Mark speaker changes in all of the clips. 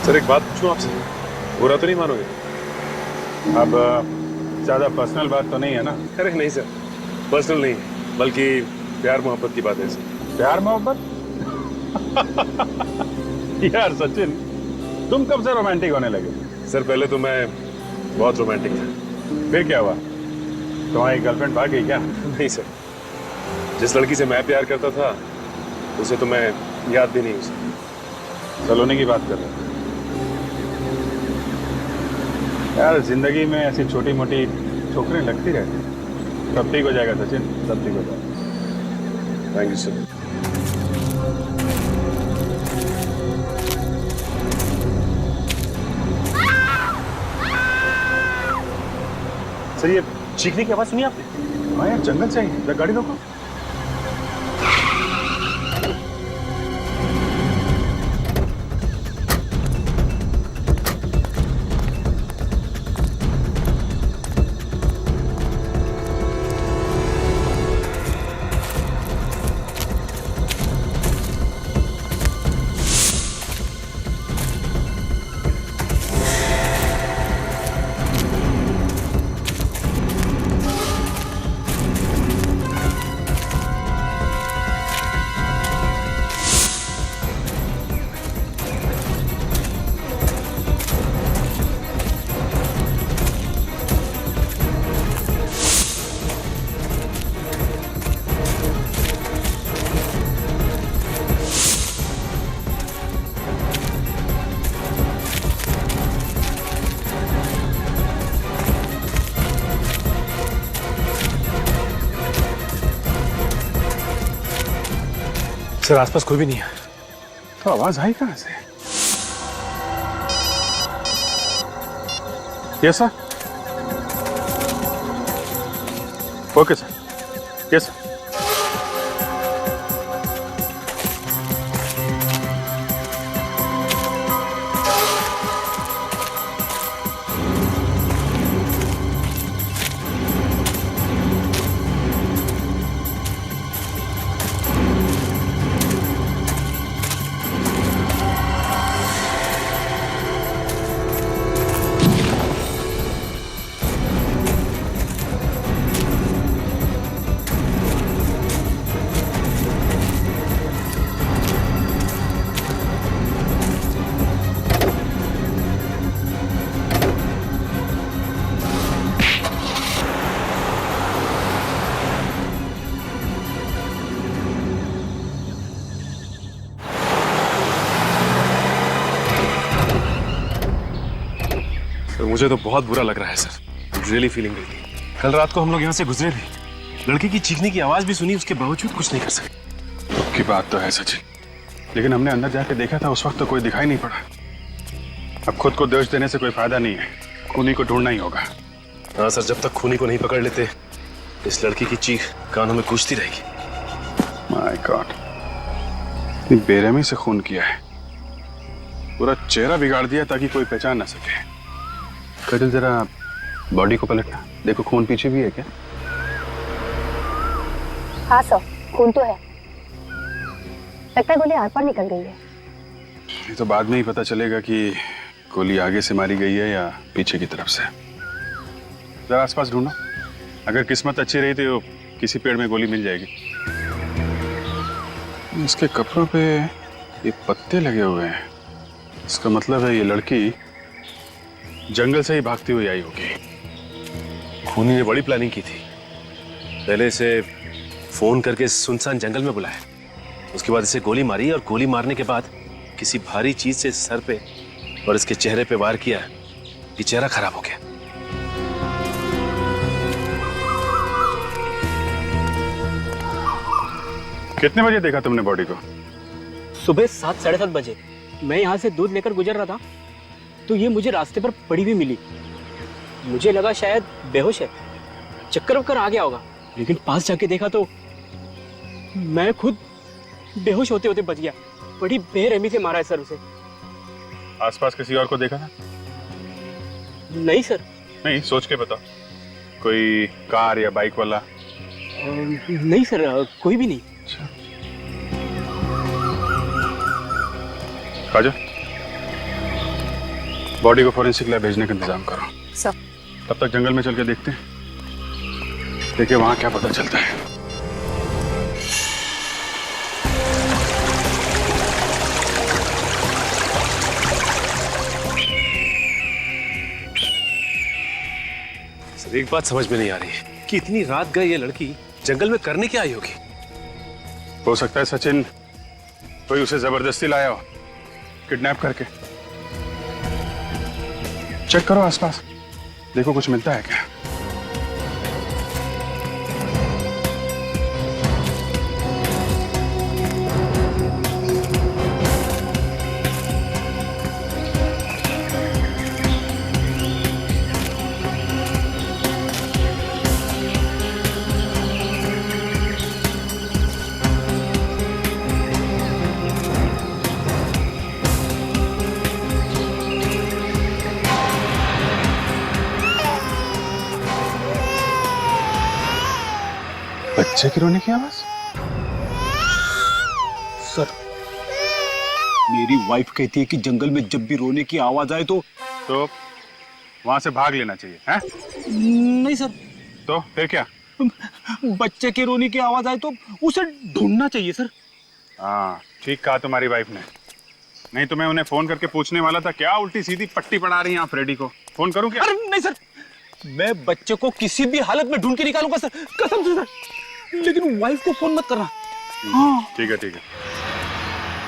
Speaker 1: Sir एक बात पूछूं आपसे, बुरा तो नहीं मानोगे?
Speaker 2: अब ज्यादा पर्सनल बात तो नहीं है ना?
Speaker 1: अरे नहीं सर, पर्सनल नहीं, बल्कि प्यार मोहब्बत की बात है सर।
Speaker 2: प्यार मोहब्बत? यार सचिन, तुम कब से रोमांटिक होने लगे?
Speaker 1: सर पहले तो मैं बहुत रोमांटिक था।
Speaker 2: फिर क्या हुआ? तुम्हारी गर्लफ्रेंड भाग गई क्या?
Speaker 1: नहीं सर, जिस लड़की से मैं प्यार करता था उसे तो मैं याद भी नहीं उसे।
Speaker 2: सलोनी की बात कर रहे हो? यार जिंदगी में ऐसी छोटी मोटी ठोकरें लगती रहती हैं। सब ठीक हो जाएगा सचिन, सब ठीक हो जाएगा।
Speaker 1: Thank you sir.
Speaker 3: सर ये चीखने की आवाज सुनी आपने?
Speaker 2: हाँ यार, जंगल से ही। गाड़ी रोको।
Speaker 1: सर आसपास कोई भी नहीं है।
Speaker 2: तो आवाज आई कहां से? Yes sir. Okay sir. Yes sir.
Speaker 1: मुझे तो बहुत बुरा लग रहा है सर, रियली फीलिंग गिल्टी। कल रात को हम लोग यहाँ से गुजरे भी, लड़की की चीखने की आवाज भी सुनी, उसके बावजूद कुछ नहीं कर सके।
Speaker 2: दुख की बात तो है सचिन, लेकिन हमने अंदर जाके देखा था, उस वक्त तो कोई दिखाई नहीं पड़ा। अब खुद को दोष देने से कोई फायदा नहीं है, खूनी को ढूंढना ही होगा।
Speaker 1: हाँ सर, जब तक खूनी को नहीं पकड़ लेते इस लड़की की चीख कानों में गूंजती रहेगी।
Speaker 2: माय गॉड, इतनी बेरहमी से खून किया है, पूरा चेहरा बिगाड़ दिया ताकि कोई पहचान ना सके। कजल जरा बॉडी को पलटना, देखो खून पीछे भी है क्या?
Speaker 4: हाँ सर, खून तो है। लगता है गोली आर पार निकल गई है।
Speaker 2: ये तो बाद में ही पता चलेगा कि गोली आगे से मारी गई है या पीछे की तरफ से। जरा आसपास ढूंढो, अगर किस्मत अच्छी रही तो किसी पेड़ में गोली मिल जाएगी। इसके कपड़ों पे ये पत्ते लगे हुए हैं, इसका मतलब है ये लड़की जंगल से ही भागती हुई आई होगी।
Speaker 1: खूनी ने बड़ी प्लानिंग की थी। पहले इसे फोन करके सुनसान जंगल में बुलाया, उसके बाद इसे गोली मारी और गोली मारने के बाद किसी भारी चीज से सर पे और इसके चेहरे पे वार किया। ये चेहरा खराब हो गया।
Speaker 2: कितने बजे देखा तुमने बॉडी को?
Speaker 3: सुबह 7 साढ़े 7 बजे मैं यहाँ से दूध लेकर गुजर रहा था तो ये मुझे रास्ते पर पड़ी हुई मिली। मुझे लगा शायद बेहोश है, चक्कर वक्कर आ गया होगा, लेकिन पास जाके देखा तो मैं खुद बेहोश होते होते बच गया। बड़ी बेरहमी से मारा है सर उसे।
Speaker 2: आसपास किसी और को देखा था?
Speaker 3: नहीं सर।
Speaker 2: नहीं, सोच के बताओ, कोई कार या बाइक वाला?
Speaker 3: नहीं सर, कोई भी नहीं।
Speaker 2: खाजा, बॉडी को फॉरेंसिक लैब भेजने का इंतजाम करो।
Speaker 4: सर।
Speaker 2: तब तक जंगल में चल के देखते हैं, देखिए वहां क्या पता चलता है।
Speaker 1: सर एक बात समझ में नहीं आ रही है कि इतनी रात गए ये लड़की जंगल में करने क्या आई होगी।
Speaker 2: हो सकता है सचिन कोई उसे जबरदस्ती लाया हो, किडनैप करके। चेक करो आसपास, देखो कुछ मिलता है क्या। बच्चे की रोने की आवाज?
Speaker 3: सर मेरी वाइफ कहती है कि जंगल में जब भी रोने की आवाज आए तो
Speaker 2: वहां से भाग लेना चाहिए, हैं?
Speaker 3: नहीं सर,
Speaker 2: तो फिर क्या?
Speaker 3: बच्चे के रोने की आवाज आए तो उसे ढूंढना चाहिए सर।
Speaker 2: हाँ ठीक कहा तुम्हारी वाइफ ने, नहीं तो मैं उन्हें फोन करके पूछने वाला था क्या उल्टी सीधी पट्टी पड़ा रही हैं आप फ्रेडी को। फोन करूं क्या?
Speaker 3: अरे नहीं सर, मैं बच्चे को किसी भी हालत में ढूंढ के निकालूंगा सर, कसम से सर, लेकिन वाइफ को फोन मत करना। हाँ
Speaker 2: ठीक है ठीक है।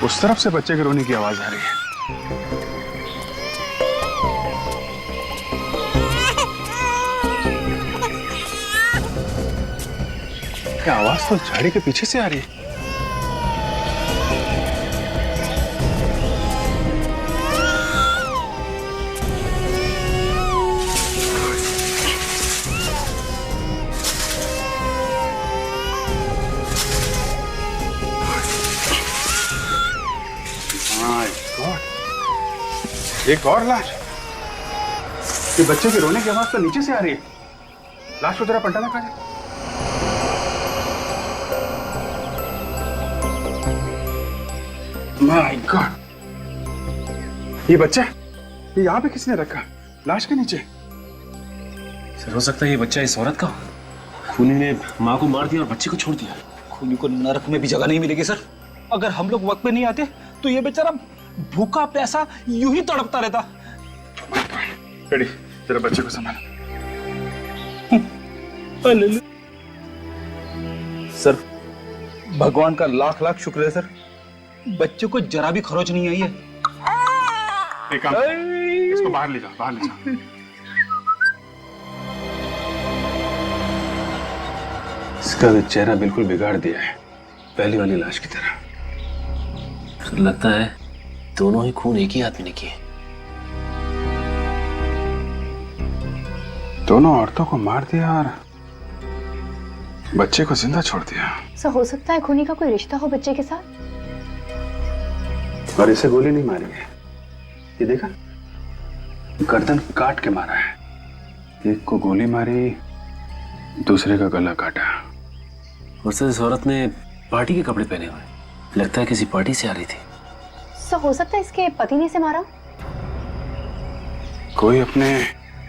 Speaker 2: उस तरफ से बच्चे के रोने की आवाज आ रही है। क्या आवाज तो झाड़ी के पीछे से आ रही है। My God! एक और लाश। ये बच्चे के रोने की आवाज तो नीचे से आ रही है। लाश को जरा पलटा देखा जाए। My God! ये बच्चा ये यहाँ पे किसने रखा? लाश के नीचे।
Speaker 1: सर हो सकता है ये बच्चा इस औरत का, खूनी ने माँ को मार दिया और बच्चे को छोड़ दिया।
Speaker 3: खूनी को नरक में भी जगह नहीं मिलेगी सर। अगर हम लोग वक्त पे नहीं आते तो ये बेचारा भूखा प्यासा यूं ही तड़पता रहता।
Speaker 2: रेडी, तेरा बच्चे को संभाल।
Speaker 3: सर भगवान का लाख लाख शुक्र है सर, बच्चे को जरा भी खरोच नहीं आई है।
Speaker 2: एक काम, इसको बाहर ले जाओ, बाहर ले जाओ। इसका तो चेहरा बिल्कुल बिगाड़ दिया है, पहली वाली लाश की तरह।
Speaker 1: सर लगता है दोनों ही खून एक ही आदमी ने किए।
Speaker 2: दोनों औरतों को मार दिया और बच्चे को जिंदा छोड़ दिया।
Speaker 4: सर हो सकता है खूनी का कोई रिश्ता हो बच्चे के साथ।
Speaker 2: और इसे गोली नहीं मारी है, ये देखा, गर्दन काट के मारा है। एक को गोली मारी, दूसरे का गला काटा।
Speaker 1: और सर इस औरत ने पार्टी के कपड़े पहने हुए, लगता है किसी पार्टी से आ रही थी।
Speaker 4: सर हो सकता है इसके पति ने इसे मारा।
Speaker 2: कोई अपने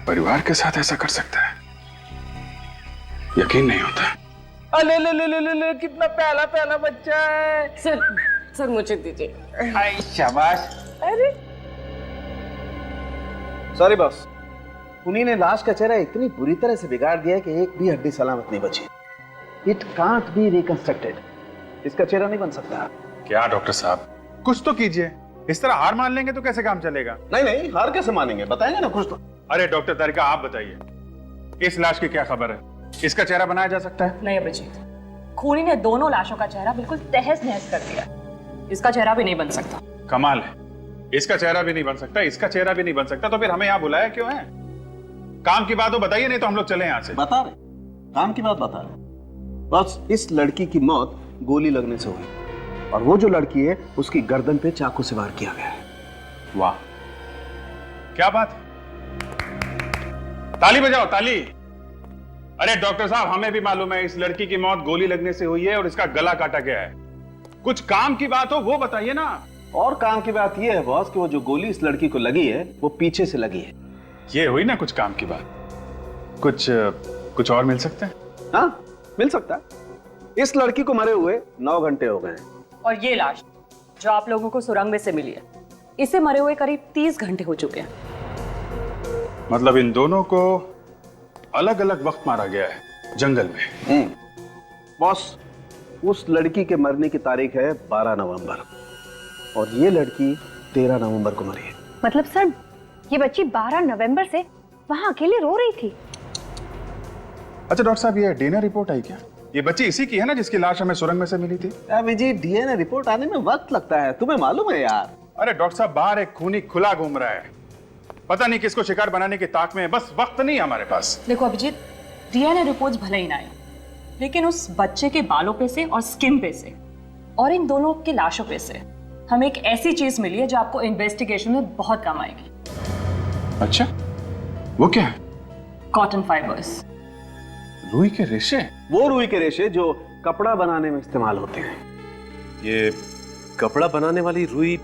Speaker 2: परिवार के साथ ऐसा कर सकता है, यकीन नहीं होता।
Speaker 3: अले ले ले ले ले ले, कितना प्याला प्याला बच्चा है।
Speaker 5: सर मुझे दीजिए।
Speaker 3: हाय शाबाश।
Speaker 5: अरे
Speaker 6: सॉरी बॉस, उन्हीं ने लाश का चेहरा इतनी बुरी तरह से बिगाड़ दिया कि एक भी हड्डी सलामत नहीं बची। It can't be reconstructed. इसका चेहरा नहीं बन सकता।
Speaker 2: क्या डॉक्टर साहब, कुछ तो कीजिए। इस तरह हार मान लेंगे तो कैसे काम चलेगा?
Speaker 6: नहीं नहीं, हार कैसे मानेंगे, बताएंगे ना कुछ तो।
Speaker 2: अरे डॉक्टर तारिका आप बताइए, इस लाश की क्या खबर है? इसका चेहरा बनाया जा सकता है?
Speaker 5: नहीं अभिजीत, खूनी ने दोनों लाशों का चेहरा बिल्कुल तहस नहस कर दिया। इसका चेहरा भी नहीं बन सकता।
Speaker 2: कमाल है, इसका चेहरा भी नहीं बन सकता, इसका चेहरा भी नहीं बन सकता, तो फिर हमें यहाँ बुलाया क्यों है? काम की बात हो बताइए, नहीं तो हम लोग चले यहाँ से।
Speaker 6: बता रहे, काम की बात बता रहे। बस इस लड़की की मौत गोली लगने से हुई, और वो जो लड़की है उसकी गर्दन पे चाकू से वार किया गया है।
Speaker 2: वाह क्या बात है, ताली बजाओ ताली। अरे डॉक्टर साहब, हमें भी मालूम है इस लड़की की मौत गोली लगने से हुई है और इसका गला काटा गया है। कुछ काम की बात हो वो बताइए ना।
Speaker 6: और काम की बात यह है बॉस कि वो जो गोली इस लड़की को लगी है वो पीछे से लगी है।
Speaker 2: ये हुई ना कुछ काम की बात। कुछ और मिल सकता है?
Speaker 6: हाँ, मिल सकता है। इस लड़की को मरे हुए 9 घंटे हो गए हैं।
Speaker 5: और ये लाश जो आप लोगों को सुरंग में से मिली है, इसे मरे हुए करीब 30 घंटे हो चुके हैं।
Speaker 2: मतलब इन दोनों को अलग अलग वक्त मारा गया है जंगल में।
Speaker 6: बॉस, उस लड़की के मरने की तारीख है 12 नवंबर और ये लड़की 13 नवंबर को मरी है।
Speaker 4: मतलब सर, ये बच्ची 12 नवंबर से वहां अकेले रो रही थी।
Speaker 2: अच्छा डॉक्टर साहब, ये डीएनए रिपोर्ट आई क्या? ये बच्ची इसी की है ना जिसकी लाश हमें सुरंग में से मिली थी?
Speaker 6: विजय, डीएनए रिपोर्ट आने में वक्त लगता है, तुम्हें मालूम है यार।
Speaker 2: अरे डॉक्टर साहब, बाहर एक खूनी खुला घूम रहा है, पता नहीं किसको शिकार बनाने की ताक में है, बस वक्त नहीं है हमारे पास।
Speaker 5: देखो अभिजीत, डीएनए रिपोर्ट्स भले ही ना आए, लेकिन उस बच्चे के बालों पे से और स्किन पे से और इन दोनों की लाशों पे से हमें एक ऐसी चीज मिली है जो आपको इन्वेस्टिगेशन में बहुत काम आएगी।
Speaker 2: अच्छा, वो क्या है?
Speaker 5: Cotton fibres.
Speaker 2: रुई के रेशे?
Speaker 6: वो रुई के रेशे जो कपड़ा बनाने में इस्तेमाल होते हैं।
Speaker 1: ये कपड़ा बनाने वाली रुई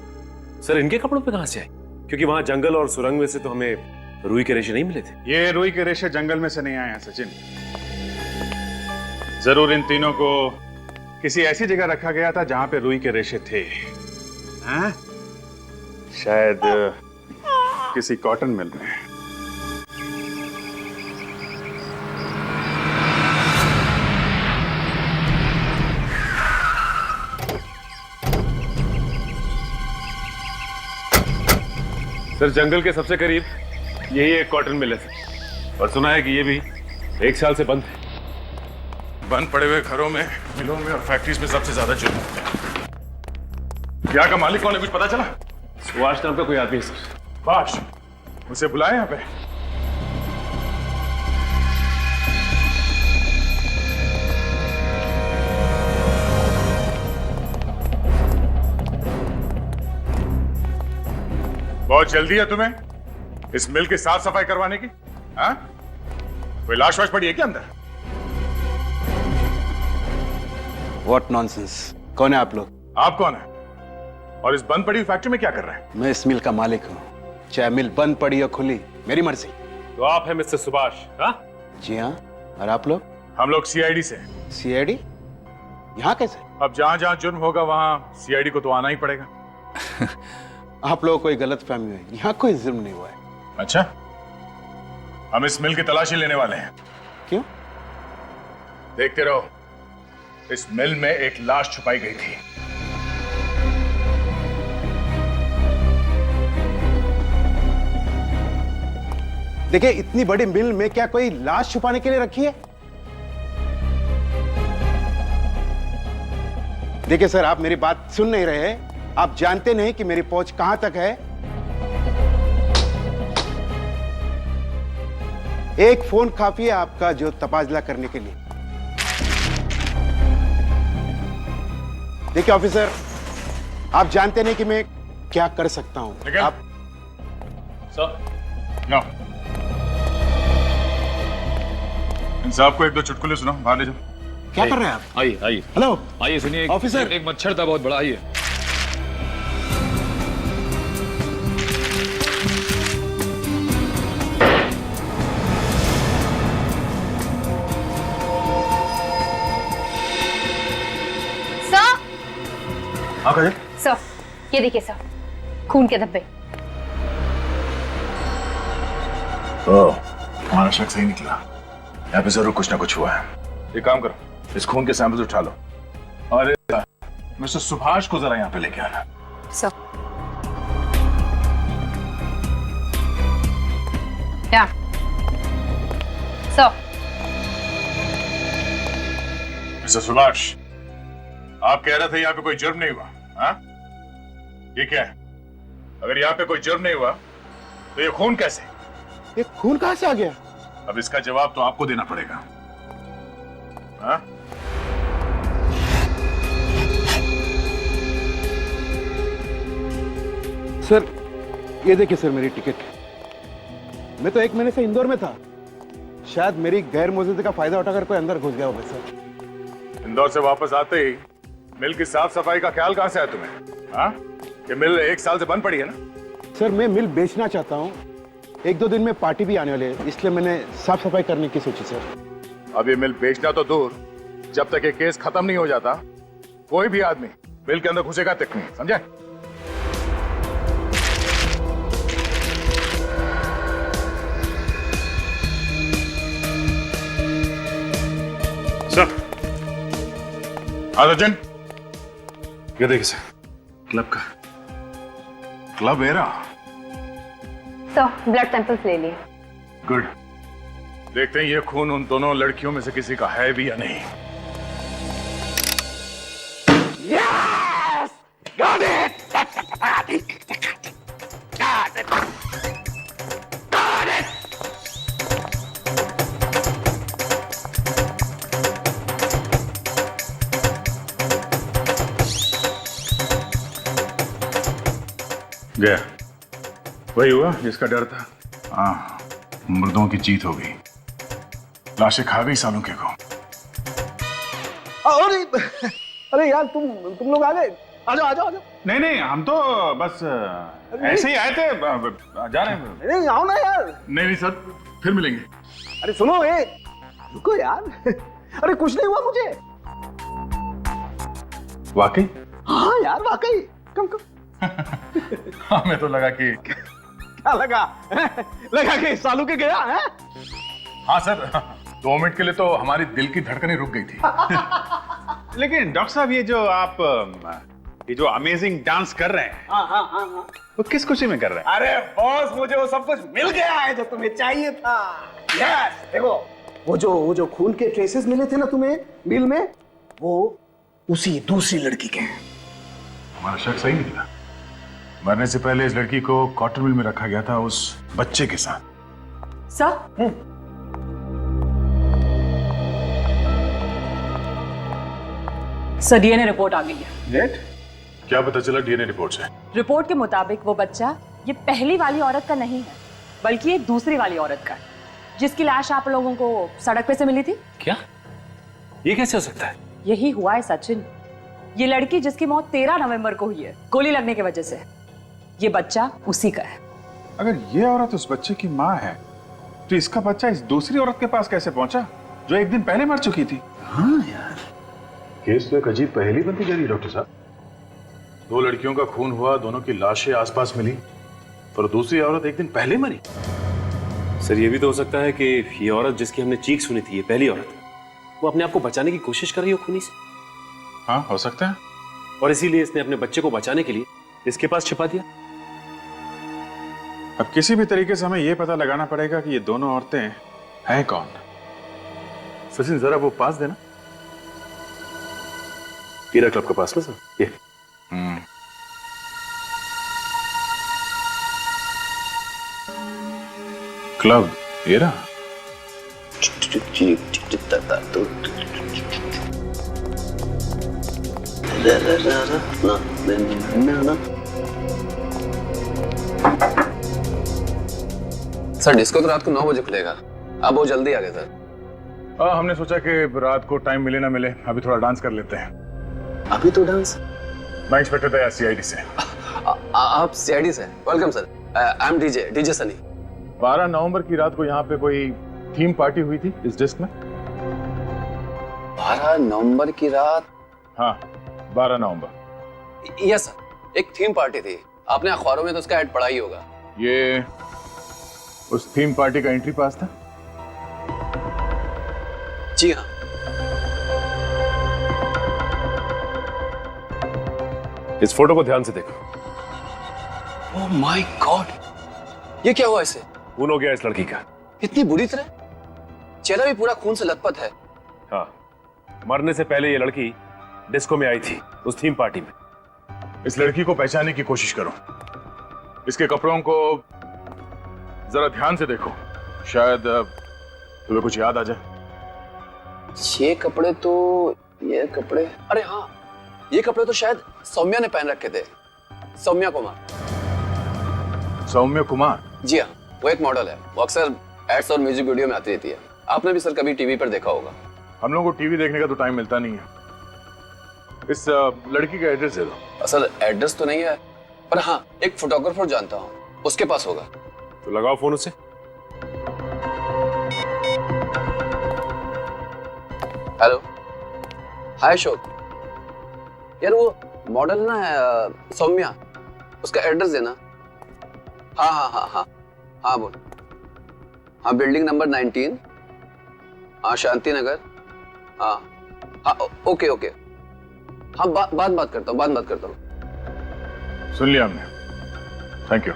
Speaker 1: सर इनके कपड़ों पे कहां से आई? क्योंकि वहां जंगल और सुरंग में से तो हमें रुई के रेशे नहीं मिले थे।
Speaker 2: ये रुई के रेशे जंगल में से नहीं आए हैं सचिन। जरूर इन तीनों को किसी ऐसी जगह रखा गया था जहां पे रुई के रेशे थे। हैं? शायद किसी कॉटन मिल में।
Speaker 1: सर जंगल के सबसे करीब यही एक कॉटन मिल है और सुना है कि ये भी 1 साल से बंद है।
Speaker 2: बंद पड़े हुए घरों में, मिलों में और फैक्ट्रीज में सबसे ज्यादा जुर्म होते हैं। यहाँ का मालिक कौन है, कुछ पता चला?
Speaker 1: सुभाष नाम का कोई आदमी है सर।
Speaker 2: बाश, उसे बुलाए यहाँ पे। बहुत जल्दी है तुम्हें इस मिल की साफ सफाई करवाने की? हाँ? कोई लाश वाश पड़ी है क्या अंदर?
Speaker 6: What nonsense! कौन है आप लोग?
Speaker 2: आप कौन है और इस बंद पड़ी हुई फैक्ट्री में क्या कर रहे हैं?
Speaker 6: मैं इस मिल का मालिक हूँ, चाहे मिल बंद पड़ी या खुली, मेरी मर्जी।
Speaker 1: तो आप हैं मिस्टर सुभाष? हाँ
Speaker 6: जी हाँ। और आप लोग?
Speaker 2: हम लोग सीआईडी से।
Speaker 6: सीआईडी? यहाँ कैसे?
Speaker 2: अब जहां जहां जुर्म होगा वहां सीआईडी को तो आना ही पड़ेगा।
Speaker 6: आप लोगों को कोई गलत फहमी है, यहाँ कोई जुर्म नहीं हुआ है।
Speaker 2: अच्छा, हम इस मिल की तलाशी लेने वाले हैं।
Speaker 6: क्यों?
Speaker 2: देखते रहो, इस मिल में एक लाश छुपाई गई थी।
Speaker 6: देखिए, इतनी बड़ी मिल में क्या कोई लाश छुपाने के लिए रखी है? देखिए सर, आप मेरी बात सुन नहीं रहे। आप जानते नहीं कि मेरी पहुंच कहां तक है। एक फोन काफी है आपका जो तबादला करने के लिए। देखिए ऑफिसर, आप जानते नहीं कि मैं क्या कर सकता हूं। आप
Speaker 2: सर, नो। इन साहब को 1-2 चुटकुले सुनाओ, बाहर ले जाओ।
Speaker 6: क्या कर रहे हैं आप?
Speaker 7: आइए आइए
Speaker 6: हेलो
Speaker 7: आइए, सुनिए।
Speaker 6: ऑफिसर।
Speaker 7: एक मच्छर था बहुत बड़ा। आइए।
Speaker 4: सर,
Speaker 2: हाँ कहे?
Speaker 4: सर, ये देखिए सर, खून के धब्बे।
Speaker 2: हमारा शक सही निकला। यहाँ पे जरूर कुछ ना कुछ हुआ है। एक काम करो, इस खून के सैंपल्स उठा लो और मिस्टर सुभाष को जरा यहाँ पे लेके आना।
Speaker 4: सर, क्या सर?
Speaker 2: मिस्टर सुभाष, आप कह रहे थे यहाँ पे कोई जुर्म नहीं हुआ, हाँ? ये क्या है? अगर यहाँ पे कोई जुर्म नहीं हुआ तो ये खून कैसे?
Speaker 6: ये खून कहां से आ गया?
Speaker 2: अब इसका जवाब तो आपको देना पड़ेगा, हाँ?
Speaker 6: सर, ये देखिए सर, मेरी टिकट। मैं तो 1 महीने से इंदौर में था। शायद मेरी गैर मौजूदगी का फायदा उठाकर कोई अंदर घुस गया होगा सर।
Speaker 2: इंदौर से वापस आते ही मिल की साफ सफाई का ख्याल कहां से आया तुम्हें, हाँ?
Speaker 7: कि मिल 1 साल से बंद पड़ी है ना?
Speaker 8: सर मैं मिल बेचना चाहता हूँ, 1-2 दिन में पार्टी भी आने वाली है, इसलिए मैंने साफ सफाई करने की सोची सर।
Speaker 7: अब ये मिल बेचना तो दूर, जब तक ये केस खत्म नहीं हो जाता कोई भी आदमी मिल के अंदर घुसेगा तक नहीं, समझे? सर अर्जेंट
Speaker 1: ये देखिए सर, क्लब का।
Speaker 7: Club era.
Speaker 4: Sir blood samples ले लिए।
Speaker 7: गुड। देखते हैं ये खून उन दोनों लड़कियों में से किसी का है भी या नहीं। गया वही हुआ जिसका डर था। हाँ, मुर्दों की जीत हो गई, लाशें खा गई सालों के को।
Speaker 6: अरे यार तुम लोग आ गए, आ जाओ आ जाओ आ जाओ।
Speaker 7: नहीं नहीं, हम तो बस ऐसे ही आए थे, जा रहे हैं।
Speaker 6: नहीं आओ ना यार।
Speaker 7: नहीं नहीं सर, फिर मिलेंगे।
Speaker 6: अरे सुनो, रुको यार। अरे कुछ नहीं हुआ मुझे।
Speaker 7: वाकई?
Speaker 6: हाँ यार वाकई। कम कम।
Speaker 7: हमें तो लगा कि
Speaker 6: क्या लगा? लगा कि सालू के गया है?
Speaker 7: हाँ सर, 2 मिनट के लिए तो हमारी दिल की धड़कनें रुक गई थी।
Speaker 2: लेकिन डॉक्टर साहब, ये जो अमेजिंग डांस कर रहे हैं,
Speaker 6: हाँ।
Speaker 2: वो किस खुशी में कर रहे हैं?
Speaker 6: अरे बॉस, मुझे वो सब कुछ मिल गया है जो तुम्हें चाहिए था। यस, देखो वो जो खून के ट्रेसेस मिले थे ना तुम्हें मिल में, वो उसी दूसरी लड़की के हैं।
Speaker 7: हमारा शक सही निकला। मरने से पहले इस लड़की को कॉटन मिल में रखा गया था उस बच्चे के साथ।
Speaker 5: सर सर डीएनए रिपोर्ट आ गई है।
Speaker 7: क्या पता चला डीएनए रिपोर्ट से?
Speaker 5: रिपोर्ट के मुताबिक वो बच्चा ये पहली वाली औरत का नहीं है, बल्कि ये दूसरी वाली औरत का है, जिसकी लाश आप लोगों को सड़क पे से मिली थी।
Speaker 1: क्या? ये कैसे हो सकता है?
Speaker 5: यही हुआ है सचिन। ये लड़की जिसकी मौत 13 नवंबर को हुई है गोली लगने की वजह से, ये बच्चा उसी का है।
Speaker 2: अगर ये औरत उस बच्चे की माँ है, तो इसका बच्चा इस दूसरी औरत के पास कैसे पहुंचा जो 1 दिन पहले मर चुकी थी?
Speaker 6: हाँ यार,
Speaker 7: केस तो एक अजीब पहेली बनती जा रही है डॉक्टर साहब। 2 लड़कियों का खून हुआ, दोनों की लाशें आसपास मिली, पर दूसरी औरत 1 दिन पहले मरी।
Speaker 1: सर ये भी तो हो सकता है कि ये औरत जिसकी हमने चीख सुनी थी, ये पहली औरत, वो अपने आप को बचाने की कोशिश कर रही हो खूनी से।
Speaker 2: हाँ, हो सकता है।
Speaker 1: और इसीलिए इसने अपने बच्चे को बचाने के लिए इसके पास छिपा दिया।
Speaker 2: अब किसी भी तरीके से हमें यह पता लगाना पड़ेगा कि ये दोनों औरतें हैं कौन।
Speaker 7: सचिन जरा वो पास देना।
Speaker 1: हीरा क्लब के पास में सर, ये।
Speaker 2: Club era.
Speaker 9: सर डिस्को तो रात को 9 बजे खुलेगा, आप बहुत जल्दी आ गए सर।
Speaker 7: हमने सोचा कि रात को टाइम मिले ना मिले, अभी थोड़ा डांस कर लेते हैं।
Speaker 9: अभी तो डांस?
Speaker 7: मैं इंस्पेक्टर था सीआईडी से।
Speaker 9: आप सीआईडी से? Welcome sir, I am DJ Sunny.
Speaker 7: 12 नवंबर की रात को यहाँ पे कोई थीम पार्टी हुई थी इस डिस्क में।
Speaker 9: 12 नवंबर की रात?
Speaker 7: हाँ 12 नवंबर।
Speaker 9: यस सर, एक थीम पार्टी थी, आपने अखबारों में तो उसका ऐड पढ़ा ही होगा।
Speaker 7: ये उस थीम पार्टी का एंट्री पास था?
Speaker 9: जी हाँ।
Speaker 1: इस फोटो को ध्यान से देखो।
Speaker 9: ओह माय गॉड, ये क्या हुआ इसे?
Speaker 1: खून हो गया इस लड़की का।
Speaker 9: इतनी बुरी तरह? चेहरा भी पूरा खून से लथपथ है।
Speaker 1: हाँ, मरने से पहले ये लड़की डिस्को में आई थी, उस थीम पार्टी में।
Speaker 7: इस लड़की को पहचानने की कोशिश करो, इसके कपड़ों को जरा ध्यान से देखो, शायद तुम्हें कुछ याद आ जाए।
Speaker 9: ये कपड़े, अरे हाँ, ये कपड़े तो शायद सौम्या ने पहन रखे थे। सौम्या कुमार।
Speaker 7: सौम्या कुमार?
Speaker 9: जी हाँ, वो एक मॉडल है, वो अक्सर एड्स और म्यूजिक वीडियो में आती रहती है। आपने भी सर कभी टीवी पर देखा होगा।
Speaker 7: हम लोगों को टीवी देखने का तो टाइम मिलता नहीं है। इस लड़की का एड्रेस दे दो।
Speaker 9: असल एड्रेस तो नहीं है, पर हाँ, एक फोटोग्राफर जानता हूँ, उसके पास होगा।
Speaker 1: तो लगाओ फोन उसे।
Speaker 9: हेलो, हाय अशोक। यार वो मॉडल ना है सौम्या, उसका एड्रेस देना। हाँ हाँ हाँ हाँ हाँ बोल। हाँ बिल्डिंग नंबर 19, हाँ शांति नगर। हाँ हाँ ओके ओके। हाँ बात करता हूँ, बात करता हूँ।
Speaker 7: सुन लिया हमने, थैंक यू।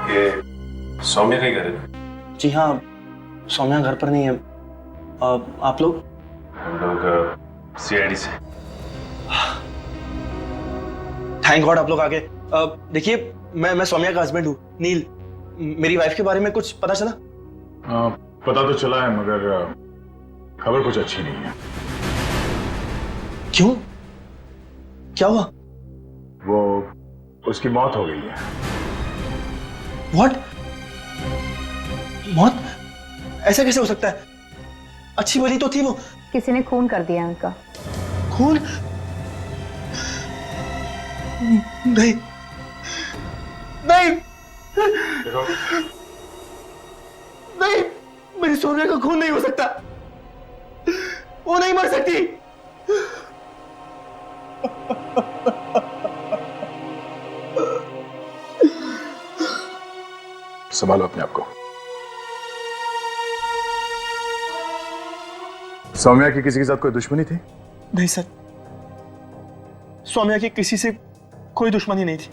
Speaker 1: ये सौम्या का ही घर है?
Speaker 6: जी हाँ, सौम्या घर पर नहीं है। आप लोग?
Speaker 1: हम लोग सीआईडी से।
Speaker 6: थैंक गॉड आप लोग आ गए। देखिए मैं सौम्या का हस्बैंड हूँ, नील। मेरी वाइफ के बारे में कुछ पता चला?
Speaker 7: पता तो चला है, मगर खबर कुछ अच्छी नहीं है।
Speaker 6: क्यों? क्या हुआ?
Speaker 7: वो उसकी मौत हो गई है।
Speaker 6: व्हाट? मौत? ऐसा कैसे हो सकता है? अच्छी भली तो थी वो।
Speaker 4: किसी ने खून कर दिया उनका।
Speaker 6: खून? नहीं नहीं
Speaker 7: देखो,
Speaker 6: नहीं, मेरी सोनिया का खून नहीं हो सकता। वो नहीं मर सकती।
Speaker 7: संभालो अपने आप को। सौम्या की किसी के साथ कोई दुश्मनी थी?
Speaker 6: नहीं सर, सौम्या की किसी से कोई दुश्मनी नहीं थी।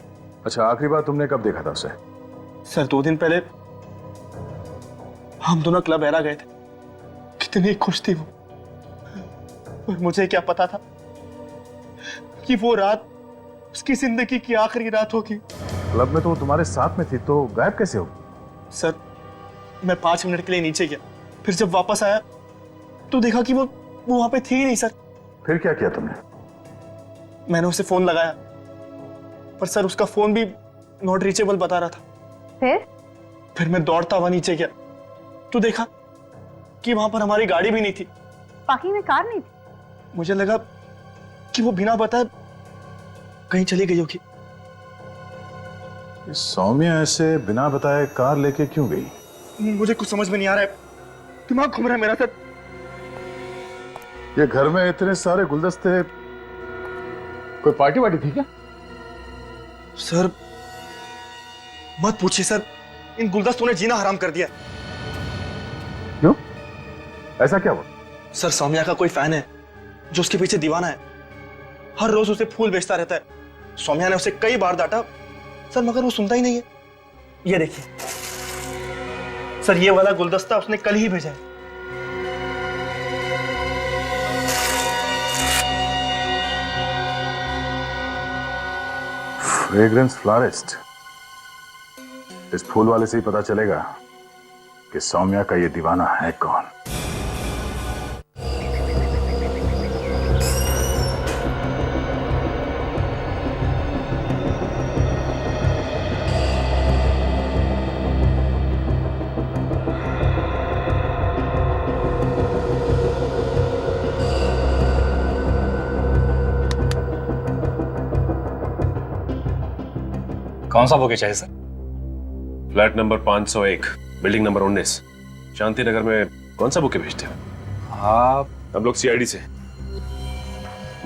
Speaker 7: अच्छा, आखिरी बार तुमने कब देखा था उसे?
Speaker 6: सर 2 दिन पहले हम दोनों क्लब एरा गए थे। कितनी खुश थी वो, और मुझे क्या पता था कि वो रात उसकी जिंदगी की आखिरी रात होगी।
Speaker 7: क्लब में तो वो तुम्हारे साथ में थी, तो गायब कैसे हो?
Speaker 6: सर मैं 5 मिनट के लिए नीचे गया, फिर जब वापस आया तो देखा कि वो वहां पे थी ही नहीं। सर
Speaker 7: फिर क्या किया तुमने?
Speaker 6: मैंने उसे फोन लगाया, पर सर उसका फोन भी नॉट रीचेबल बता रहा था।
Speaker 4: फिर
Speaker 6: मैं दौड़ता हुआ नीचे गया तो देखा कि वहां पर हमारी गाड़ी भी नहीं थी।
Speaker 4: पार्किंग में कार नहीं थी।
Speaker 6: मुझे लगा कि वो बिना बताए कहीं चली गई होगी।
Speaker 7: सौम्या ऐसे बिना बताए कार लेके क्यों गई?
Speaker 6: मुझे कुछ समझ में नहीं आ रहा है, दिमाग घूम रहा है मेरा। सर
Speaker 7: ये घर में इतने सारे गुलदस्ते, कोई पार्टी वार्टी थी क्या?
Speaker 6: सर मत पूछिए सर, इन गुलदस्तों ने जीना हराम कर दिया।
Speaker 7: क्यों? ऐसा क्या हुआ?
Speaker 6: सर सौम्या का कोई फैन है जो उसके पीछे दीवाना है, हर रोज उसे फूल बेचता रहता है। सौम्या ने उसे कई बार डांटा सर, मगर वो सुनता ही नहीं है। ये देखिए सर, ये वाला गुलदस्ता उसने कल ही भेजा है।
Speaker 7: Fragrance florist. इस फूल वाले से ही पता चलेगा कि सौम्या का ये दीवाना है कौन।
Speaker 3: कौन सा बुके चाहिए sir?
Speaker 1: Flat number 501, building number 19, Shanti Nagar में कौन सा बुके भेजते हो?
Speaker 3: आप?
Speaker 1: हम लोग सीआईडी से।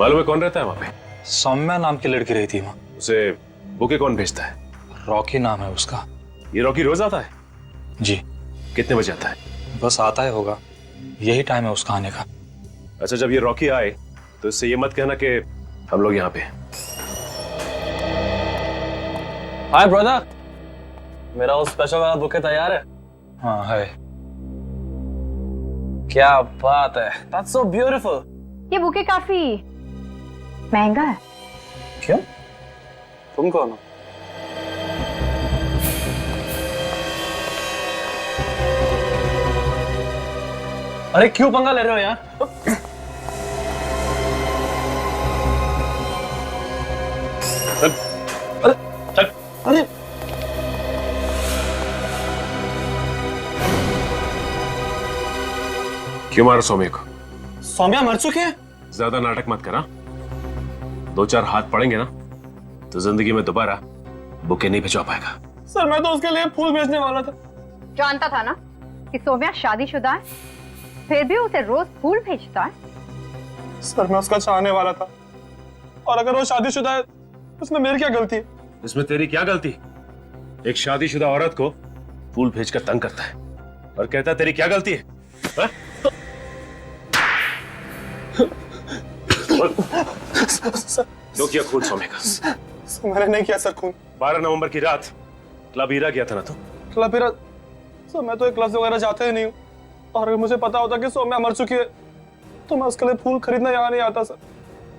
Speaker 1: मालूम है कौन रहता है वहां पे?
Speaker 3: सौम्या नाम की लड़की रही थी वहाँ।
Speaker 1: उसे बुके कौन भेजता है?
Speaker 3: रॉकी नाम है उसका।
Speaker 1: ये रॉकी रोज आता है?
Speaker 3: जी।
Speaker 1: कितने बजे आता है?
Speaker 3: बस आता है होगा, यही टाइम है उसका आने का।
Speaker 1: अच्छा, जब ये रॉकी आए तो इससे ये मत कहना कि हम लोग यहाँ पे हैं।
Speaker 9: हाय ब्रदर, मेरा वो स्पेशल वाला बुके तैयार है?
Speaker 3: हाँ है।
Speaker 9: क्या बात है, दैट्स सो ब्यूटीफुल।
Speaker 4: ये बुके काफी महंगा है।
Speaker 9: क्यों? तुम कौन हो?
Speaker 6: अरे क्यों पंगा ले रहे हो यार?
Speaker 1: चल
Speaker 6: अरे
Speaker 1: चल।
Speaker 6: अरे
Speaker 1: क्यों मारा सौम्या को?
Speaker 6: सौम्या मर चुकी है?
Speaker 1: ज्यादा नाटक मत करा। 2-4 हाथ पड़ेंगे ना तो जिंदगी में दोबारा बुके नहीं भिजवा पाएगा।
Speaker 6: सर मैं तो उसके लिए फूल बेचने वाला था।
Speaker 4: जानता था ना कि सौम्या शादीशुदा है, फिर भी उसे रोज फूल भेजता है।
Speaker 6: सर मैं उसका चाहने वाला था, और अगर वो शादीशुदा है उसमें मेरी क्या गलती है?
Speaker 1: इसमें तेरी क्या गलती? एक शादीशुदा औरत को फूल भेजकर तंग करता है और कहता है तेरी क्या गलती है? हा? क्यों किया खून सौम्या का?
Speaker 6: मैंने नहीं किया सर खून।
Speaker 1: 12 नवंबर की रात क्लब हीरा गया था ना तू?
Speaker 6: क्लब हीरा? सर मैं तो एक क्लब वगैरह जाते ही नहीं हूँ, और अगर मुझे पता होता कि सौम्या मर चुकी है तो मैं उसके लिए फूल खरीदने यहाँ नहीं आता सर।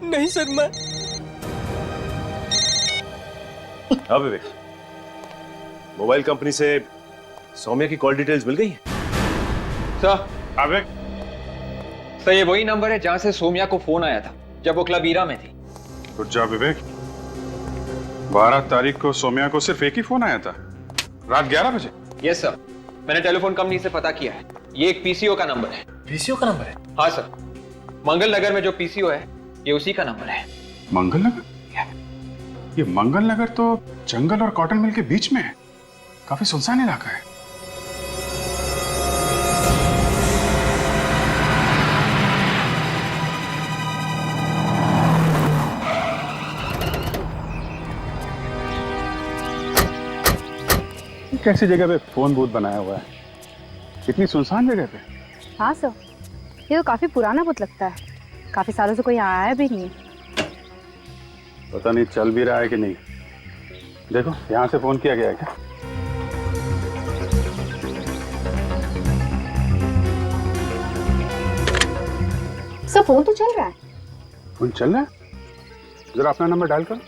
Speaker 6: नहीं सर मैं।
Speaker 1: हाँ विवेक, मोबाइल कंपनी से सौम्या की कॉल डिटेल्स मिल गई है?
Speaker 10: सर
Speaker 1: विवेक,
Speaker 10: सर ये वही नंबर है जहां से सौम्या को फोन आया था जब वो क्लब हीरा में थी।
Speaker 2: रुक जा विवेक, 12 तारीख को सौम्या को सिर्फ एक ही फोन आया था, रात 11 बजे।
Speaker 10: यस सर, मैंने टेलीफोन कंपनी से पता किया है, ये एक पीसीओ का नंबर है।
Speaker 6: पीसीओ का नंबर है?
Speaker 10: हाँ सर, मंगल नगर में जो पीसीओ है ये उसी का नंबर है।
Speaker 2: मंगल नगर? ये मंगल नगर तो जंगल और कॉटन मिल के बीच में है, काफी सुनसान इलाका है। कैसी जगह पे फोन बूथ बनाया हुआ है, इतनी सुनसान जगह पे?
Speaker 4: हाँ सर, ये तो काफी पुराना बुत लगता है, काफी सालों से कोई आया भी नहीं है।
Speaker 2: पता नहीं चल भी रहा है कि नहीं। देखो यहाँ से फोन किया गया है क्या?
Speaker 4: सर फोन तो चल रहा है।
Speaker 2: फोन चल रहा है? जरा अपना नंबर डायल करो।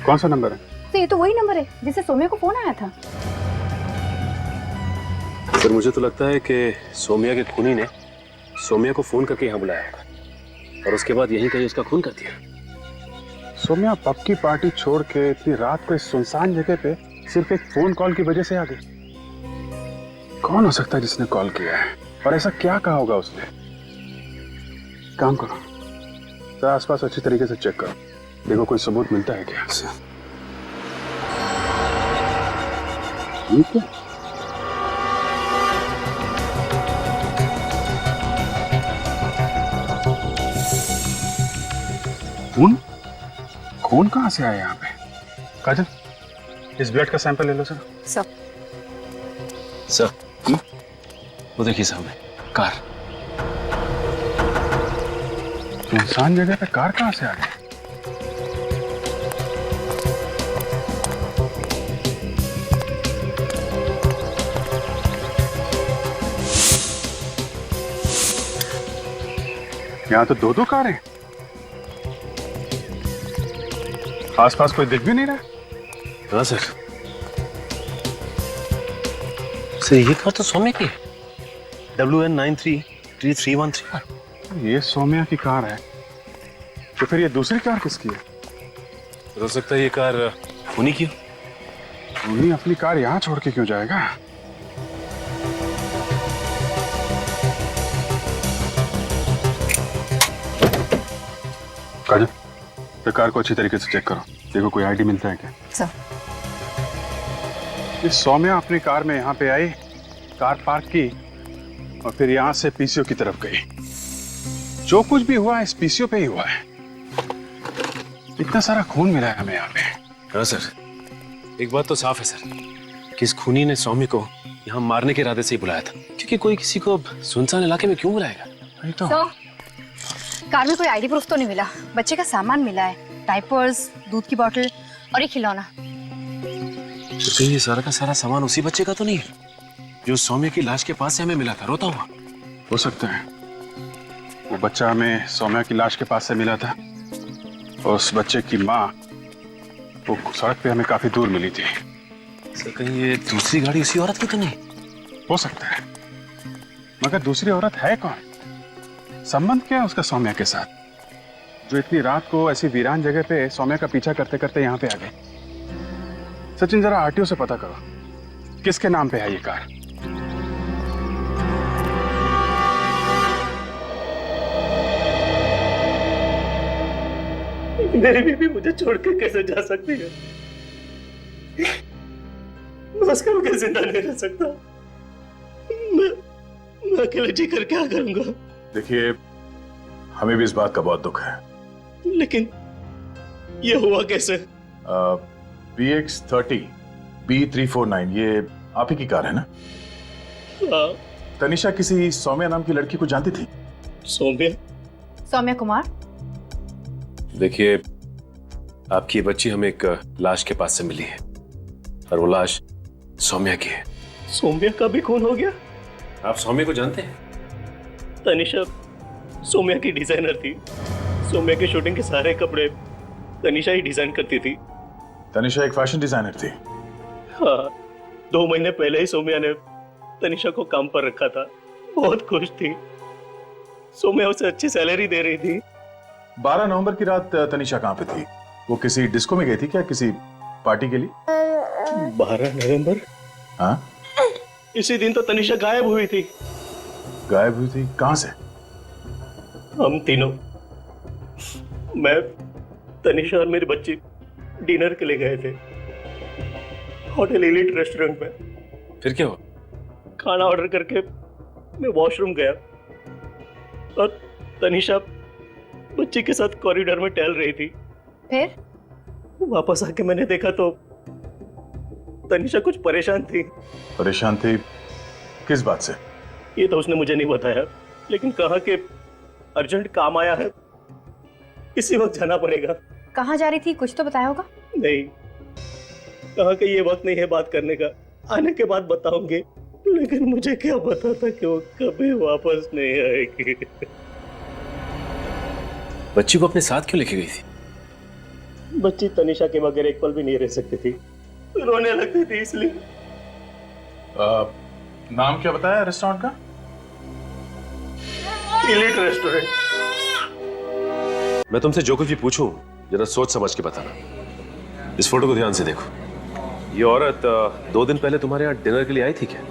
Speaker 2: कौन सा नंबर है?
Speaker 4: तो ये तो वही नंबर है जिससे सौम्या को फोन आया था।
Speaker 1: सर मुझे तो लगता है कि सौम्या के खूनी ने सौम्या को फोन करके यहाँ बुलाया होगा और उसके बाद यहीं कहीं उसका खून कर दिया।
Speaker 2: सौम्या पब की पार्टी छोड़ के इतनी रात को इस सुनसान जगह पे सिर्फ एक फोन कॉल की वजह से आ गई। कौन हो सकता है जिसने कॉल किया है, और ऐसा क्या कहा होगा उसने? काम करो, तो आसपास अच्छी तरीके से चेक करो, देखो कोई सबूत मिलता है क्या। ठीक है। खून? खून कहाँ से आया यहाँ पे? काजल, इस ब्लड का सैंपल ले लो सर।
Speaker 1: सर वो देखिए सामने कार।
Speaker 2: सुनसान जगह पे कार कहाँ से आ गई? यहाँ तो 2-2 कार हैं। आसपास कोई दिख भी नहीं रहा।
Speaker 1: हाँ सर, ये कार तो सौम्या की है। WN933313।
Speaker 2: ये सौम्या की कार है, तो फिर ये दूसरी कार किसकी है?
Speaker 1: हो सकता है ये कार उन्हीं की हो।
Speaker 2: उन्हीं अपनी कार यहाँ छोड़ के क्यों जाएगा? काजल, तो कार को अच्छी तरीके से चेक करो, देखो कोई आईडी मिलता है क्या।
Speaker 4: सर
Speaker 2: ये सौम्या अपनी कार में यहाँ पे आई, कार पार्क की और फिर यहाँ से पीसीओ की तरफ गई। जो कुछ भी हुआ है इस पीसीओ पे ही हुआ है। इतना सारा खून मिला है हमें यहाँ पे।
Speaker 1: हाँ सर, एक बात तो साफ है सर कि इस खूनी ने सौम्या को यहाँ मारने के इरादे से ही बुलाया था, क्योंकि कोई किसी को सुनसान इलाके में क्यों बुलाएगा?
Speaker 2: वही तो।
Speaker 4: कार में कोई आईडी प्रूफ तो नहीं मिला, बच्चे का सामान मिला है, डायपर्स, दूध की बोतल और एक खिलौना।
Speaker 1: तो कहीं ये सारा का सारा सामान उसी बच्चे का तो नहीं है जो सौम्या की लाश के पास से हमें मिला था रोता हुआ?
Speaker 2: हो सकता है वो बच्चा हमें सौम्या की लाश के पास से मिला था और उस बच्चे की माँ वो सड़क पे हमें काफी दूर मिली थी।
Speaker 1: सर कहीं ये दूसरी गाड़ी उसी औरत की तो नहीं?
Speaker 2: हो सकता है, मगर दूसरी औरत है कौन? संबंध क्या है उसका सौम्या के साथ, जो इतनी रात को ऐसी वीरान जगह पे सौम्या का पीछा करते करते यहाँ पे आ गए? सचिन, जरा आरटीओ से पता करो किसके नाम पे है ये कार।
Speaker 11: मेरी बीवी मुझे छोड़कर कैसे जा सकती है? मैं उसका बगैर जिंदा नहीं रह सकता। मैं अकेले जी कर क्या करूंगा?
Speaker 7: देखिए, हमें भी इस बात का बहुत दुख है,
Speaker 11: लेकिन ये हुआ कैसे?
Speaker 7: BX30 B349 ये आप ही की कार है ना?
Speaker 11: हाँ।
Speaker 7: तनिषा किसी सौम्या नाम की लड़की को जानती थी?
Speaker 11: सौम्या?
Speaker 4: सौम्या कुमार?
Speaker 1: देखिए, आपकी ये बच्ची हमें एक लाश के पास से मिली है और वो लाश सौम्या की है।
Speaker 11: सौम्या का भी खून हो गया?
Speaker 1: आप सौम्या को जानते हैं?
Speaker 11: तनिषा सौम्या की डिजाइनर थी। सौम्या के शूटिंग के सारे कपड़े तनिषा ही डिजाइन करती थी।
Speaker 7: तनिषा एक फैशन डिजाइनर थी?
Speaker 11: हाँ, 2 महीने पहले ही सौम्या ने तनिषा को काम पर रखा था। बहुत खुश थी। सौम्या उसे अच्छी सैलरी दे रही थी।
Speaker 7: 12 नवंबर की रात तनिषा कहाँ पे थी? वो किसी डिस्को में गई थी क्या, किसी पार्टी के लिए?
Speaker 11: 12 नवंबर?
Speaker 7: हाँ,
Speaker 11: इसी दिन तो तनिषा गायब हुई थी।
Speaker 7: गायब हुई थी? कहां से?
Speaker 11: हम तीनों, मैं, तनिषा और मेरी बच्ची डिनर के लिए गए थे होटल एलिट रेस्टोरेंट में।
Speaker 1: फिर क्या हुआ?
Speaker 11: खाना ऑर्डर करके मैं वॉशरूम गया और तनिषा बच्ची के साथ कॉरिडोर में टहल रही थी।
Speaker 4: फिर
Speaker 11: वापस आके मैंने देखा तो तनिषा कुछ परेशान थी।
Speaker 7: परेशान थी किस बात से?
Speaker 11: ये तो उसने मुझे नहीं बताया, लेकिन कहा कि अर्जेंट काम आया है, इसी वक्त जाना पड़ेगा।
Speaker 4: कहाँ जा रही थी कुछ तो बताया होगा?
Speaker 11: नहीं, कहा कि ये वक्त नहीं है बात करने का, आने के बाद बताऊंगी। लेकिन मुझे क्या पता था कि वो कभी वापस नहीं आएगी।
Speaker 1: बच्ची को अपने साथ क्यों लेके गई थी?
Speaker 11: बच्ची तनिषा के बगैर एक पल भी नहीं रह सकती थी, रोने लगती थी इसलिए।
Speaker 7: नाम क्या बताया रेस्टोरेंट का?
Speaker 11: Elite restaurant.
Speaker 1: मैं तुमसे जो कुछ भी पूछूं जरा सोच समझ के बताना। इस फोटो को ध्यान से देखो। ये औरत 2 दिन पहले तुम्हारे यहाँ डिनर के लिए आई थी क्या?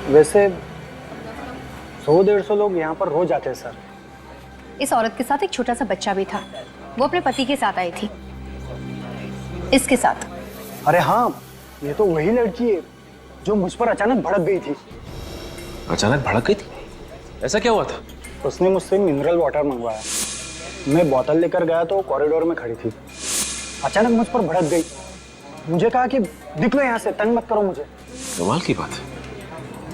Speaker 3: वैसे 100-150 लोग यहाँ पर रोज आते हैं सर।
Speaker 4: इस औरत के साथ एक छोटा सा बच्चा भी था। वो अपने पति के साथ आई थी, इसके साथ।
Speaker 3: अरे हाँ, ये तो वही लड़की है जो मुझ पर अचानक भड़क गई थी।
Speaker 1: अचानक भड़क गई थी? ऐसा क्या हुआ था?
Speaker 3: उसने मुझसे मिनरल वाटर मंगवाया। मैं बोतल लेकर गया तो कॉरिडोर में खड़ी थी। अचानक मुझ पर भड़क गई। मुझे कहा कि निकलो यहाँ से, तंग मत करो मुझे।
Speaker 1: कमाल की बात है,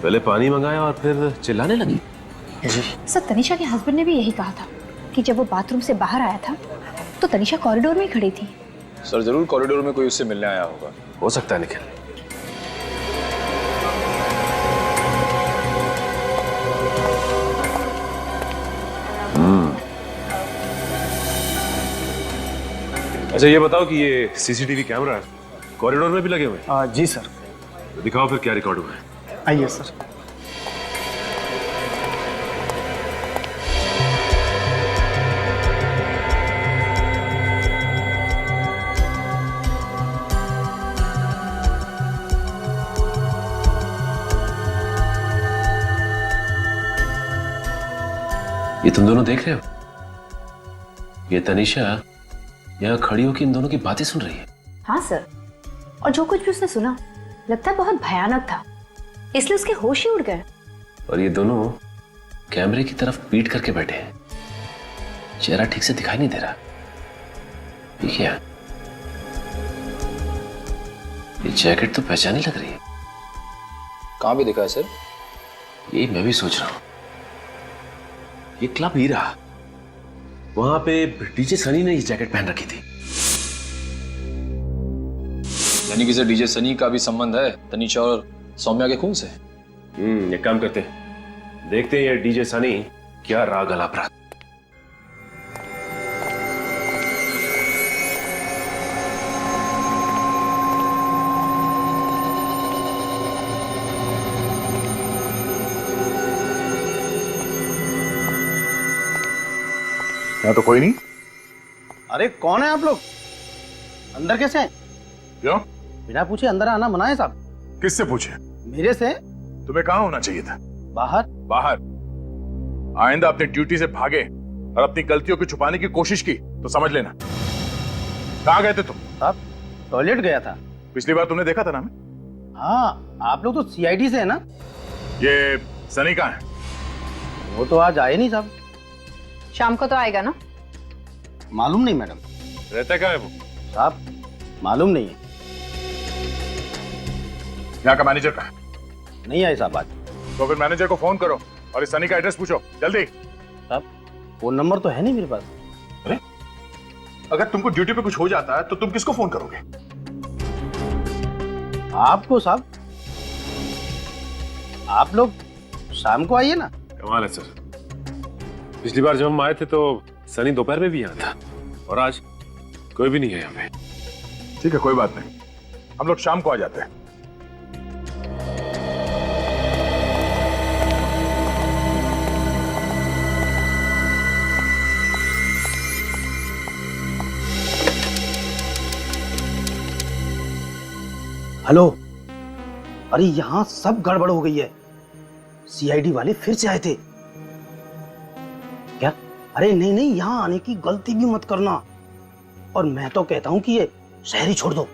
Speaker 1: पहले पानी मंगाया और फिर चिल्लाने लगी।
Speaker 4: सर, तनिषा के हस्बैंड ने भी यही कहा था कि जब वो बाथरूम से बाहर आया था तो तनिषा कॉरिडोर में ही खड़ी थी।
Speaker 10: सर जरूर कॉरिडोर में कोई उससे मिलने आया होगा।
Speaker 1: हो सकता है निखिल। अच्छा ये बताओ कि ये सीसीटीवी कैमरा कॉरिडोर में भी लगे हुए हैं?
Speaker 3: जी सर।
Speaker 1: दिखाओ फिर क्या रिकॉर्ड हुआ है।
Speaker 3: आइए सर।
Speaker 1: ये तुम दोनों देख रहे हो? ये तनिषा यहाँ खड़ी होकर इन दोनों की बातें सुन रही है।
Speaker 4: हाँ सर, और जो कुछ भी उसने सुना लगता है बहुत भयानक था, इसलिए उसके होश ही उड़ गए।
Speaker 1: और ये दोनों कैमरे की तरफ पीट करके बैठे हैं। चेहरा ठीक से दिखाई नहीं दे रहा। ठीक है, ये जैकेट तो पहचानी लग रही है।
Speaker 10: कहाँ भी दिखा है सर?
Speaker 1: यही मैं भी सोच रहा हूं। ये क्लब हीरा, वहां पे डीजे सनी ने ये जैकेट पहन रखी थी।
Speaker 10: यानी कि सर डीजे सनी का भी संबंध है तनिषा और सौम्या के खून से?
Speaker 1: एक काम करते हैं, देखते हैं ये डीजे सनी क्या राग अलाप रहा।
Speaker 7: यहाँ तो कोई नहीं।
Speaker 12: अरे कौन है आप लोग? अंदर कैसे हैं?
Speaker 7: क्यों?
Speaker 12: बिना पूछे अंदर आना मना है साहब।
Speaker 7: किससे पूछे?
Speaker 12: मेरे से।
Speaker 7: तुम्हें कहाँ होना चाहिए था?
Speaker 12: बाहर।
Speaker 7: बाहर? आइंदा अपनी ड्यूटी से भागे और अपनी गलतियों को छुपाने की कोशिश की तो समझ लेना। कहाँ गए थे तुम?
Speaker 12: साहब टॉयलेट गया था।
Speaker 7: पिछली बार तुमने देखा था ना हमें?
Speaker 12: हाँ, आप लोग तो सीआईडी से है ना?
Speaker 7: ये सनी कहाँ है?
Speaker 12: वो तो आज आए नहीं साहब।
Speaker 4: शाम को तो आएगा ना?
Speaker 12: मालूम नहीं मैडम।
Speaker 7: रहता कहाँ है वो?
Speaker 12: साहब मालूम नहीं है।
Speaker 7: यहाँ का मैनेजर कहाँ है?
Speaker 12: नहीं आए साहब आज।
Speaker 7: तो फिर मैनेजर को फोन करो और इस सनी का एड्रेस पूछो जल्दी।
Speaker 12: साहब फोन नंबर तो है नहीं मेरे पास।
Speaker 7: अरे अगर तुमको ड्यूटी पे कुछ हो जाता है तो तुम किसको फोन करोगे?
Speaker 12: आपको साहब। आप लोग शाम को आइए ना।
Speaker 1: कमाल है सर, पिछली बार जब हम आए थे तो सनी दोपहर में भी यहाँ था और आज कोई भी नहीं है यहाँ पे।
Speaker 7: ठीक है, कोई बात नहीं, हम लोग शाम को आ जाते हैं।
Speaker 12: हेलो, अरे यहाँ सब गड़बड़ हो गई है। सीआईडी वाले फिर से आए थे क्या? अरे नहीं नहीं, यहाँ आने की गलती भी मत करना। और मैं तो कहता हूँ कि ये शहर ही छोड़ दो।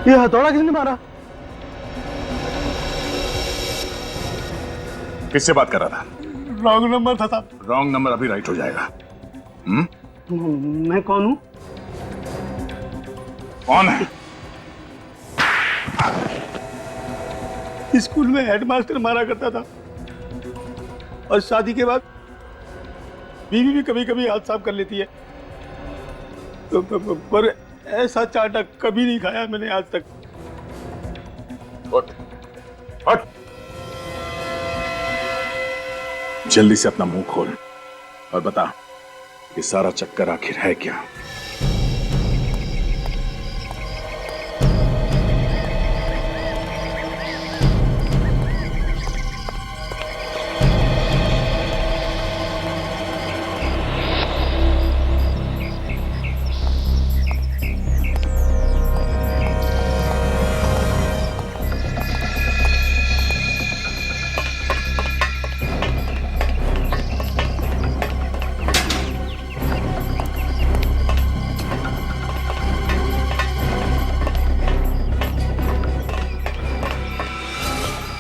Speaker 12: ये हथौड़ा किसने मारा?
Speaker 7: किससे बात कर रहा था?
Speaker 12: रॉन्ग नंबर था साहब।
Speaker 7: रॉन्ग नंबर अभी राइट हो जाएगा।
Speaker 12: मैं कौन हूँ?
Speaker 7: कौन है?
Speaker 12: स्कूल में हेडमास्टर मारा करता था और शादी के बाद बीवी भी कभी कभी हाथ साफ कर लेती है। पर ऐसा चाटा कभी नहीं खाया मैंने आज तक।
Speaker 7: उठ, उठ। जल्दी से अपना मुंह खोल और बता ये सारा चक्कर आखिर है क्या?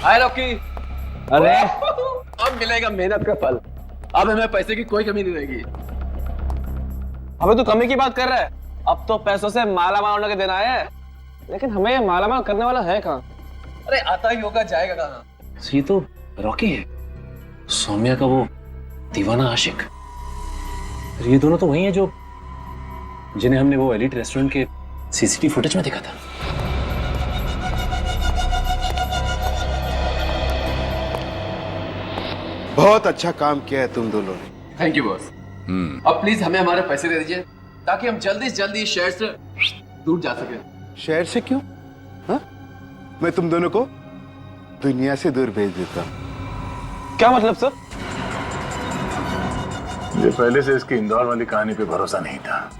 Speaker 9: हाय लॉकी। अरे अब मिलेगा मेहनत का फल। अब हमें पैसे की कोई कमी नहीं रहेगी।
Speaker 6: हमें तो कमी की बात कर रहा है। अब तो पैसों से माला माल होने के देना है, लेकिन हमें माला माल करने वाला है कहाँ?
Speaker 9: अरे आता ही होगा, जाएगा कहाँ?
Speaker 1: ये तो रॉकी है, सौम्या का वो दीवाना आशिक। ये दोनों तो वही हैं जो जिन्हें हमने वो एलिट रेस्टोरेंट के सीसीटीवी फुटेज में देखा था।
Speaker 8: बहुत अच्छा काम किया है तुम दोनों ने।
Speaker 9: Thank you boss. अब प्लीज हमें हमारे पैसे दे दीजिए ताकि हम जल्दी से जल्दी शहर से दूर जा सके।
Speaker 8: शहर से क्यों? हाँ? मैं तुम दोनों को दुनिया से दूर भेज देता हूँ।
Speaker 6: क्या मतलब सर?
Speaker 7: ये पहले से इसकी इंदौर वाली कहानी पे भरोसा नहीं था।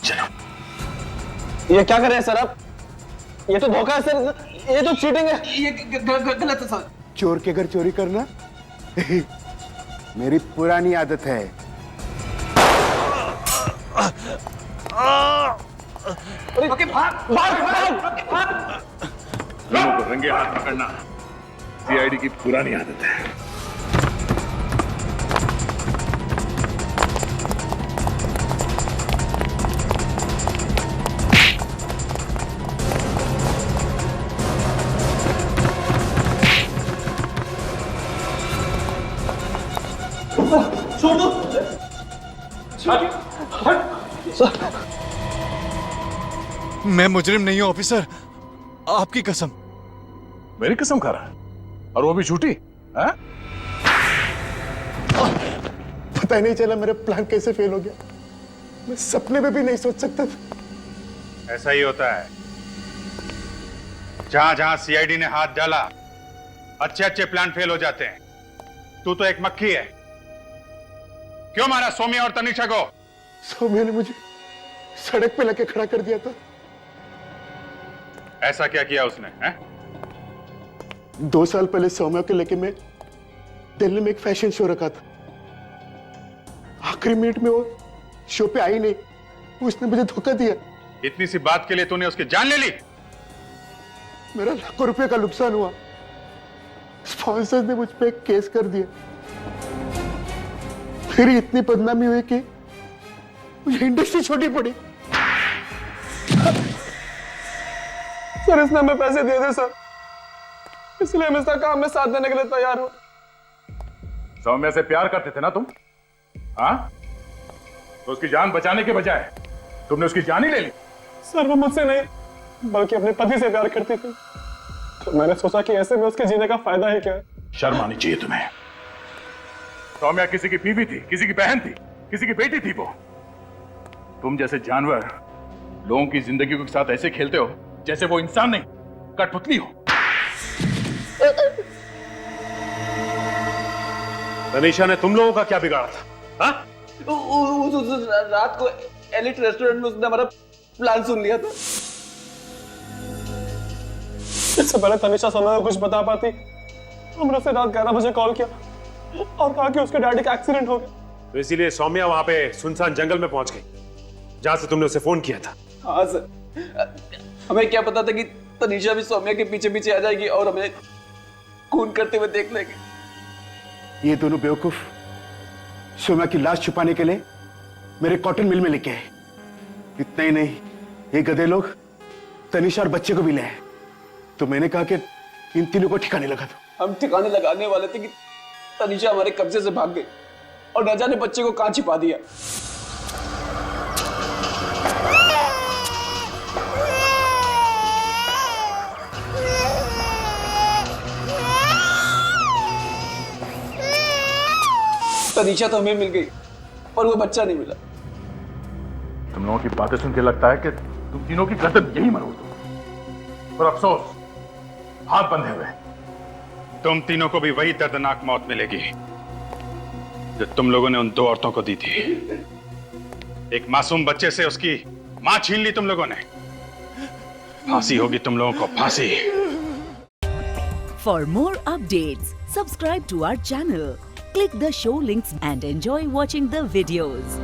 Speaker 7: चलो।
Speaker 6: ये क्या कर रहे हैं सर आप? ये तो धोखा है सर, ये तो चीटिंग है।
Speaker 9: ये गलत है सर।
Speaker 8: चोर के घर चोरी करना मेरी पुरानी आदत है।
Speaker 9: ओके, भाग भाग भाग।
Speaker 7: लोगों को रंगे हाथ पकड़ना सीआईडी की पुरानी आदत है।
Speaker 6: छोड़ दो।
Speaker 13: मैं मुजरिम नहीं हूं ऑफिसर, आपकी कसम।
Speaker 7: मेरी कसम खा रहा है और वो भी झूठी? है?
Speaker 8: पता ही नहीं चला मेरा प्लान कैसे फेल हो गया। मैं सपने में भी नहीं सोच सकता था।
Speaker 2: ऐसा ही होता है, जहां जहां सीआईडी ने हाथ डाला अच्छे अच्छे प्लान फेल हो जाते हैं। तू तो एक मक्खी है। क्यों मारा सौम्या और तनिषा को?
Speaker 8: सौम्या ने मुझे सड़क पे लाके खड़ा कर दिया था।
Speaker 2: ऐसा क्या किया उसने है?
Speaker 8: 2 साल पहले सौम्या को लेके मैं दिल्ली में एक फैशन शो रखा था। आखिरी मिनट में वो शो पे आई नहीं, उसने मुझे धोखा दिया।
Speaker 2: इतनी सी बात के लिए तूने उसकी जान ले ली?
Speaker 8: मेरा लाखों रुपए का नुकसान हुआ। स्पॉन्सर्स ने मुझ पे एक केस कर दिया। फिर इतनी बदनामी हुई कि मुझे इंडस्ट्री छोड़नी पड़ी।
Speaker 6: सर इसने हमें पैसे दिए थे सर, इसलिए हम इसका काम में साथ देने के लिए तैयार हूं।
Speaker 7: सौम्या से प्यार करते थे ना तुम? हाँ, तो उसकी जान बचाने के बजाय तुमने उसकी जान ही ले ली।
Speaker 6: सर वो मुझसे नहीं बल्कि अपने पति से प्यार करती थी, तो मैंने सोचा कि ऐसे में उसके जीने का फायदा ही क्या है।
Speaker 7: शर्म आनी चाहिए तुम्हें। सौम्या किसी की बीवी थी, किसी की बहन थी, किसी की बेटी थी वो। तुम जैसे जानवर लोगों की जिंदगी के साथ ऐसे खेलते हो जैसे वो इंसान नहीं, कठपुतली हो।
Speaker 1: तनीषा ने तुम लोगों का क्या बिगाड़ा था? हाँ?
Speaker 9: रात को एलिट रेस्टोरेंट में उसने हमारा प्लान सुन लिया था।
Speaker 6: इससे पहले तनिषा सौम्या को कुछ बता पाती, हमने उसे रात 11 बजे कॉल किया और कहा कि उसके डैडी का एक्सीडेंट हो गया।
Speaker 1: तो इसीलिए सौम्या वहां पे सुनसान जंगल में पहुंच गई जहां से तुमने उसे फोन किया था।
Speaker 9: हाँ सर, हमें क्या पता था कि तनिषा भी सौम्या के पीछे पीछे आ जाएगी और हमें खून करते हुए देख लेंगे।
Speaker 8: ये दोनों बेवकूफ सौम्या की लाश छुपाने के लिए मेरे कॉटन मिल में लेके आए। इतना ही नहीं, ये गधे लोग तनिषा और बच्चे को भी ले आए। तो मैंने कहा कि इन तीनों को ठिकाने लगा दो।
Speaker 9: हम ठिकाने लगाने वाले थे कि तनिषा हमारे कब्जे से भाग गई और न जाने बच्चे को कहां छिपा दिया। तनिषा तो हमें मिल गई पर वो बच्चा नहीं मिला।
Speaker 7: तुम लोगों की बातें सुन के लगता है कि तुम तीनों की गर्दन यही मरोड़ दो। पर अफसोस, हाथ बंधे हुए।
Speaker 2: तुम तीनों को भी वही दर्दनाक मौत मिलेगी जो तुम लोगों ने उन 2 औरतों को दी थी। एक मासूम बच्चे से उसकी मां छीन ली तुम लोगों ने। फांसी होगी तुम लोगों को, फांसी।
Speaker 14: For more updates, subscribe to our channel, click the show links and enjoy watching the videos.